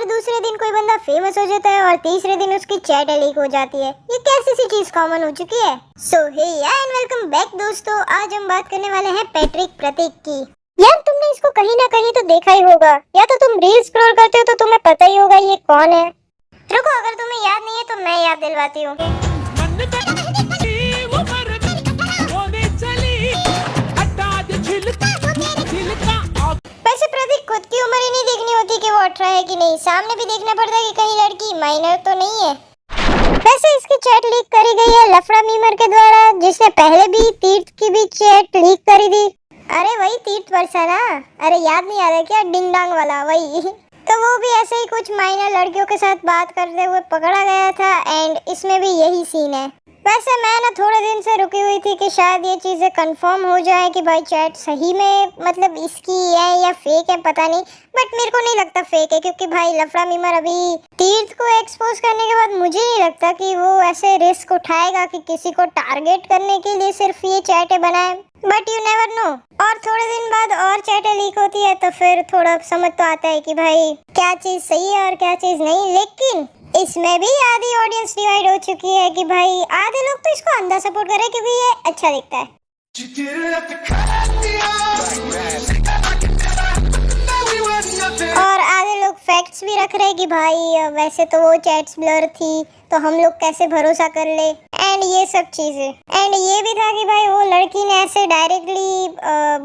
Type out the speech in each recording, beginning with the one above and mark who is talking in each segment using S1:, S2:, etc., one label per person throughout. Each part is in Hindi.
S1: हर दूसरे दिन कोई बंदा फेमस हो जाता है और तीसरे दिन उसकी चैट लीक हो जाती है। ये कैसी सी चीज कॉमन हो चुकी है। सो हे एंड वेलकम बैक दोस्तों, आज हम बात करने वाले हैं पैट्रिक प्रतीक की। यार तुमने इसको कहीं ना कहीं तो देखा ही होगा, या तो तुम रील स्क्रॉल करते हो तो तुम्हें पता ही होगा ये कौन है। रुको, अगर तुम्हें याद नहीं है तो मैं याद दिलवाती हूँ। वैसे प्रतीक खुद की उम्र ही नहीं देखनी होती कि वो 18 है कि नहीं, सामने भी देखना पड़ता है कि कहीं लड़की माइनर तो नहीं है। वैसे इसकी चैट लीक करी गई है लफड़ा मीमर के द्वारा, जिसने पहले भी तीर्थ की भी चैट लीक करी थी। अरे वही तीर्थ वर्षा ना, अरे याद नहीं आ रहा क्या, डिंग डांग वाला वही। तो वो भी ऐसे ही कुछ माइनर लड़कियों के साथ बात करते हुए पकड़ा गया था एंड इसमें भी यही सीन है। वैसे मैं ना थोड़े दिन से रुकी हुई थी कि शायद ये चीज़ें कंफर्म हो जाए कि भाई चैट सही में मतलब इसकी है या फेक है, पता नहीं, बट मेरे को नहीं लगता फेक है, क्योंकि भाई लफड़ा मीमर अभी तीर्थ को एक्सपोज करने के बाद मुझे नहीं लगता कि वो ऐसे रिस्क उठाएगा कि किसी को टारगेट करने के लिए सिर्फ ये चैटें बनाए। बट यू नेवर नो, और थोड़े दिन बाद और चैटें लीक होती है तो फिर थोड़ा समझ तो आता है कि भाई क्या चीज़ सही है और क्या चीज़ नहीं। लेकिन इसमें भी आधी ऑडियंस डिवाइड हो चुकी है कि भाई आधे लोग तो इसको अंधा सपोर्ट कर रहे हैं क्योंकि ये अच्छा दिखता है, और आधे लोग फैक्ट्स भी रख रहे हैं कि भाई वैसे तो वो चैट्स ब्लर थी तो हम लोग कैसे भरोसा कर ले, एंड ये सब चीजें। एंड ये भी था कि भाई वो लड़की ने ऐसे डायरेक्टली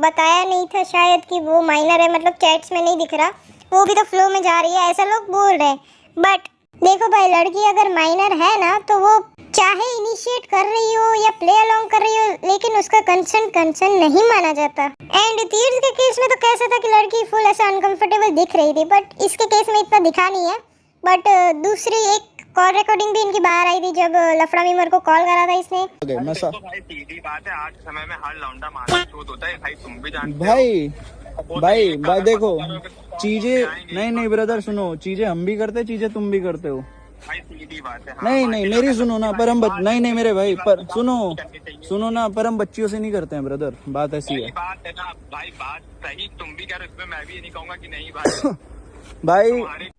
S1: बताया नहीं था शायद कि वो माइनर है, मतलब चैट्स में नहीं दिख रहा, वो भी तो फ्लो में जा रही है ऐसा लोग बोल रहे हैं। बट देखो भाई, लड़की अगर माइनर है ना तो वो चाहे इनिशिएट कर रही हो या प्ले अलोंग कर रही हो, लेकिन उसका कंसेंट नहीं माना जाता। एंड तीर्थ के केस में तो कैसा था कि लड़की फुल ऐसा अनकंफर्टेबल दिख रही थी, बट इसके केस में इतना दिखा नहीं है। बट दूसरी एक कॉल रिकॉर्डिंग भी इनकी बाहर आई थी जब लफड़ा मीमर को कॉल करा था इसने।
S2: तो भाई सीधी बात है, आज के समय में हर लौंडा मारा चोट होता है भाई, तुम भी जानते हो।
S3: भाई देखो चीजें नहीं ब्रदर सुनो, चीजें हम भी करते, चीजें तुम भी करते हो
S2: भाई, सीधी बात है।
S3: नहीं मेरी सुनो ना, पर हम नहीं मेरे भाई, पर सुनो ना, पर हम बच्चियों से नहीं करते हैं ब्रदर, बात ऐसी है।
S2: बात है ना भाई, बात सही तुम भी कह रहे हो, इसमें मैं भी ये नहीं कहूंगा कि नहीं भाई।
S3: भाई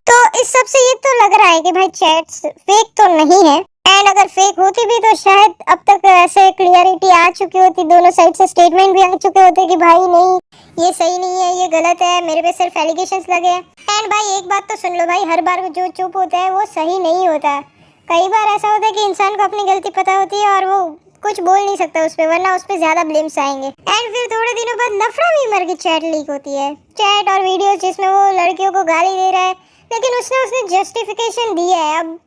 S1: तो इस सब से ये तो लग रहा है कि भाई चैट्स फेक तो नहीं है, एंड अगर फेक होती भी तो शायद अब तक ऐसे क्लियरिटी आ चुकी होती, दोनों साइड से स्टेटमेंट भी आ चुके होते कि भाई नहीं ये सही नहीं है, ये गलत है, मेरे पे सिर्फ एलिगेशंस लगे हैं। एंड भाई एक बात तो सुन लो भाई, हर बार जो चुप होता है वो सही नहीं होता। कई बार ऐसा होता है कि इंसान को अपनी गलती पता होती है और वो कुछ बोल नहीं सकता उस पे, वरना उस पे ज्यादा ब्लेम्स आएंगे। एंड फिर थोड़े दिनों बाद लफड़ा मीमर की चैट लीक होती है, चैट और वीडियो जिसमें वो लड़कियों को गाली दे रहा है, लेकिन उसने जस्टिफिकेशन दी है। अब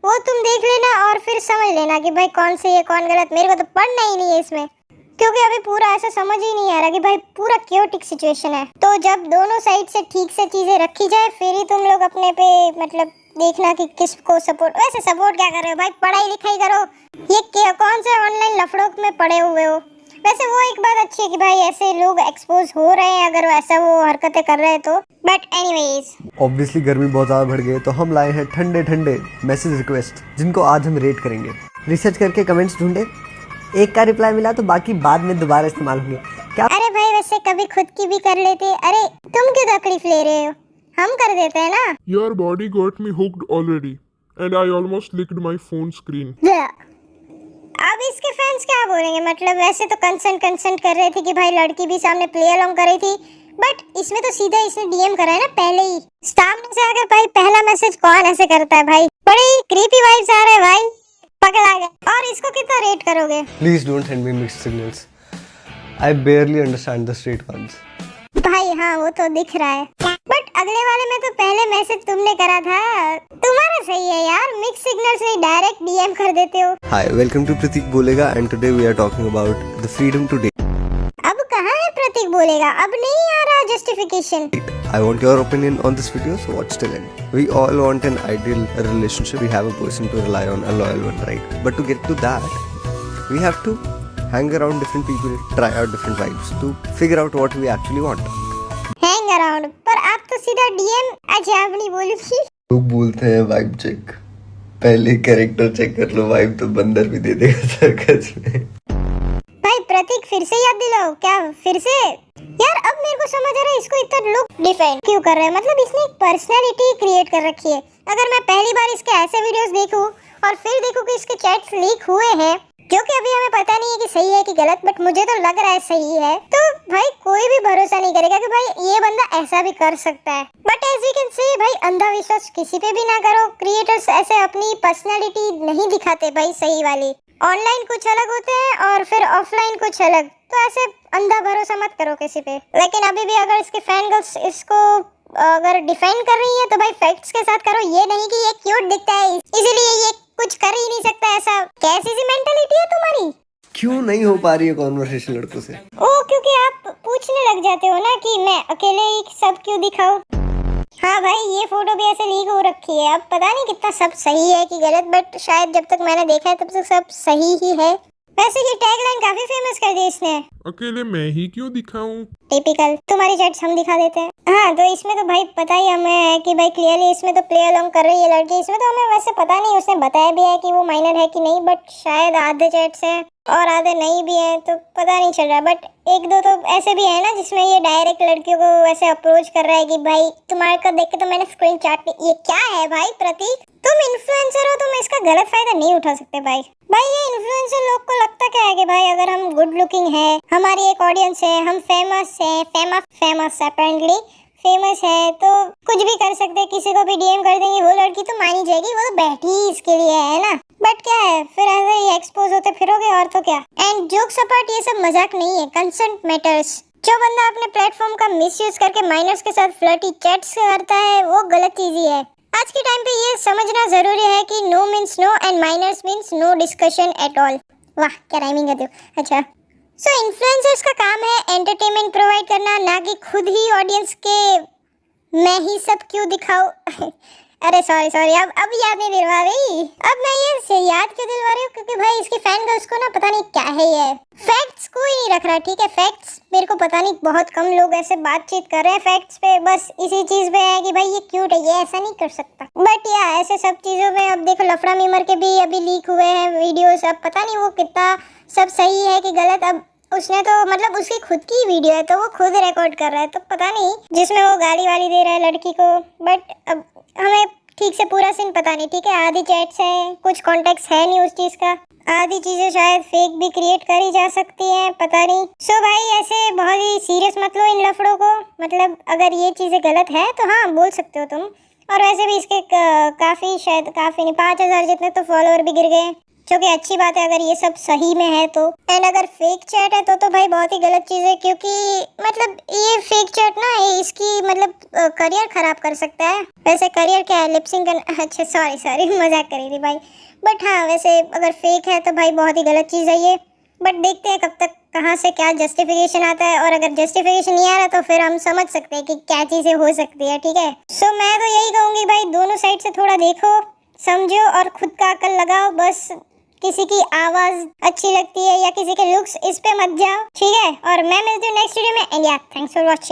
S1: वो तुम देख लेना और फिर समझ लेना कि भाई कौन सही है कौन गलत। मेरे को तो पढ़ना ही नहीं है इसमें, क्योंकि अभी पूरा ऐसा समझ ही नहीं आ रहा कि भाई पूरा क्योटिक सिचुएशन है। तो जब दोनों साइड से ठीक से चीजें रखी जाए फिर ही तुम लोग अपने पे मतलब देखना कि किसको सपोर्ट। वैसे सपोर्ट क्या कर रहे हो भाई, पढ़ाई लिखाई करो, ये कौन से ऑनलाइन लफड़ों में पड़े हुए हो। वैसे वो एक बात अच्छी है कि भाई ऐसे लोग एक्सपोज हो रहे हैं अगर ऐसा वो हरकतें कर रहे हैं तो। बट एनीवेज,
S4: ऑब्वियसली गर्मी बहुत ज़्यादा बढ़ गई है, तो हम लाए हैं ठंडे ठंडे मैसेज रिक्वेस्ट, जिनको आज हम रेट करेंगे। रिसर्च करके कमेंट्स ढूंढे, एक का रिप्लाई मिला तो बाकी बाद में दोबारा इस्तेमाल होंगे क्या।
S1: अरे भाई वैसे कभी खुद की भी कर लेते, अरे तुम क्यों तकलीफ ले रहे हो, हम कर देते हैं ना।
S5: Your body got me hooked already, and I almost licked my phone screen.
S1: अब इसके फैंस क्या बोलेंगे, मतलब वैसे तो कंसेंट कर रहे थे कि भाई लड़की भी सामने प्ले अलोंग कर रही थी, बट इसमें तो सीधा इसने डीएम करा है ना पहले ही सामने से आकर। भाई पहला मैसेज कौन ऐसे करता है भाई, बड़े क्रीपी वाइब्स आ रहे हैं भाई, पकड़ा गया। और इसको कितना रेट करोगे?
S4: Please don't send me mixed signals, I barely understand the straight ones.
S1: भाई हाँ वो तो दिख रहा है, बट अगले वाले में तो पहले मैसेज तुमने करा था। तुम्हारा सही है यार, मिक्स सिग्नल से डायरेक्ट डीएम कर देते हो।
S4: हाय, वेलकम टू प्रतीक बोलेगा, and today we are talking about the freedom to date.
S1: अब कहाँ है प्रतीक बोलेगा, अब नहीं आ रहा justification.
S4: I want your opinion on this video, so watch till end. We all want an ideal relationship. We have a person to rely on, a loyal one, right? But to get to that, we have to hang around different people, try out different vibes to figure out what we actually want.
S1: Hang around, पर आप तो सीधा डीएम। अच्छा आप नहीं बोलूंगी।
S4: लोग बोलते हैं वाइब चेक, पहले कैरेक्टर चेक कर लो, वाइब तो बंदर भी दे देगा सर्कस में।
S1: भाई प्रतीक फिर से याद दिलाओ, क्या फिर से? यार अब मेरे को समझ आ रहा है इसको इतना लुक डिफाइन क्यों कर रहा है, मतलब इसने एक पर्सनालिटी क्रिएट कर रखी है। अगर मैं पहली बार इसके ऐसे वीडियोस देखूं और फिर देखूं कि इसके चैट्स लीक हुए हैं, जो कि अभी हमें पता नहीं है कि सही है कि गलत, बट मुझे तो लग रहा है सही है, तो भाई कोई भी भरोसा नहीं करेगा कि भाई ये बंदा ऐसा भी कर सकता है। But as you can say भाई अंधविश्वास किसी पे भी ना करो। क्रिएटर्स ऐसे अपनी पर्सनालिटी नहीं दिखाते भाई सही वाली, ऑनलाइन कुछ अलग होते हैं और फिर ऑफलाइन कुछ अलग, तो ऐसे अंधा भरोसा मत करो किसी पे। लेकिन अभी भी अगर इसके फैन गर्ल्स इसको अगर डिफाइन कर रही है तो भाई फैक्ट्स के साथ करो, ये नहीं कि ये क्यूट दिखता है इसीलिए ये कुछ कर ही नहीं सकता। ऐसा कैसी सी मेंटालिटी है तुम्हारी?
S4: क्यों नहीं हो पा रही है कॉन्वर्सेशन लड़कों से?
S1: ओ क्योंकि आप पूछने लग जाते हो ना कि मैं अकेले ही सब क्यों दिखाऊं। हाँ भाई ये फोटो भी ऐसे लीक हो रखी है, अब पता नहीं कितना सब सही है कि गलत, बट शायद जब तक मैंने देखा है तब तक सब सही ही है। वैसे ये टैगलाइन काफी फेमस कर दी इसने,
S5: अकेले मैं ही क्यों दिखाऊं?
S1: टिपिकल, तुम्हारी चैट्स हम दिखा देते हैं। हाँ तो इसमें तो भाई पता ही हमें है कि भाई क्लियरली इसमें तो प्ले अलोंग कर रही है लड़की। इसमें तो हमें वैसे पता नहीं, उसने बताया भी है कि वो माइनर है कि नहीं, बट शायद आधे चैट्स हैं और आधे नहीं भी हैं, तो पता नहीं चल रहा। बट एक दो तो ऐसे भी है ना जिसमें ये डायरेक्ट लड़कियों को वैसे अप्रोच कर रहा है कि भाई तुम्हारे को देख के तो मैंने स्क्रीन चाट की। ये क्या है भाई प्रतीक, तुम इन्फ्लुएंसर हो, तुम इसका गलत फायदा नहीं उठा सकते भाई। भाई ये इन्फ्लुएंसर लोग को लगता क्या है कि भाई अगर हम गुड लुकिंग है, हमारी एक ऑडियंस है, हम फेमस है, फेमस अपेरेंटली फेमस है, तो कुछ भी कर सकते हैं, किसी को भी डीएम कर देंगे, वो लड़की तो मानी जाएगी, वो तो बैठी ही इसके लिए है ना। बट क्या है फिर ऐसे ही एक्सपोज होते फिरोगे और तो क्या। एंड जोक्स अपार्ट, ये सब मजाक नहीं है, कंसेंट मैटर्स। जो बंदा अपने प्लेटफॉर्म का मिसयूज करके माइनर्स के साथ फ्लर्टी चैट्स करता है वो गलत चीज ही है। आज के टाइम पे ये समझना जरूरी है कि no means no and minors means no discussion at all. वाह क्या राइमिंग करते हो। अच्छा सो इन्फ्लुएंसर्स का काम है एंटरटेनमेंट प्रोवाइड करना, ना कि खुद ही ऑडियंस के मैं ही सब क्यों दिखाऊं। अरे सॉरी अब याद नहीं दिलवा रही, अब मैं ये याद क्यों दिलवा रही हूँ क्योंकि भाई इसकी फैन गर्ल्स को ना पता नहीं क्या है ये फैक्ट्स कोई नहीं रख रहा, ठीक है। फैक्ट्स मेरे को पता नहीं, बहुत कम लोग ऐसे बातचीत कर रहे हैं फैक्ट्स पे, बस इसी चीज पे है कि भाई ये क्यूट है, ये ऐसा नहीं कर सकता। बट या ऐसे सब चीजों में अब देखो लफड़ा मीमर के भी अभी लीक हुए हैं वीडियोस, अब पता नहीं वो कितना सब सही है कि गलत। अब उसने तो मतलब उसकी खुद की वीडियो है तो वो खुद रिकॉर्ड कर रहा है, तो पता नहीं जिसमें वो गाली वाली दे रहा है लड़की को। बट अब हमें ठीक से पूरा सीन पता नहीं, ठीक है। आधी चैट्स हैं, कुछ कॉन्टेक्स्ट है नहीं उस चीज का, आधी चीजें शायद फेक भी क्रिएट करी जा सकती हैं, पता नहीं। सो भाई ऐसे बहुत ही सीरियस मत लो इन लफड़ों को, मतलब अगर ये चीजें गलत है तो हाँ बोल सकते हो तुम। और वैसे भी इसके काफी नहीं 5000 जितने तो फॉलोअर भी गिर गए, जो कि अच्छी बात है अगर ये सब सही में है तो। एंड अगर फेक चैट है तो भाई बहुत ही गलत चीज़ है, क्योंकि मतलब ये फेक चैट ना इसकी मतलब करियर खराब कर सकता है। वैसे करियर क्या है, लिपसिंग करना। अच्छा सॉरी मजाक करी थी भाई। बट हाँ वैसे अगर फेक है तो भाई बहुत ही गलत चीज़ है ये। बट देखते हैं कब तक कहाँ से क्या जस्टिफिकेशन आता है, और अगर जस्टिफिकेशन नहीं आ रहा तो फिर हम समझ सकते हैं कि क्या चीज़ें हो सकती है, ठीक है। सो मैं तो यही कहूँगी भाई दोनों साइड से थोड़ा देखो समझो और खुद का अकल लगाओ। बस किसी की आवाज अच्छी लगती है या किसी के लुक्स इस पे मत जाओ, ठीक है। और मैं मिलती हूँ नेक्स्ट वीडियो में। एंड या थैंक्स फॉर वॉचिंग।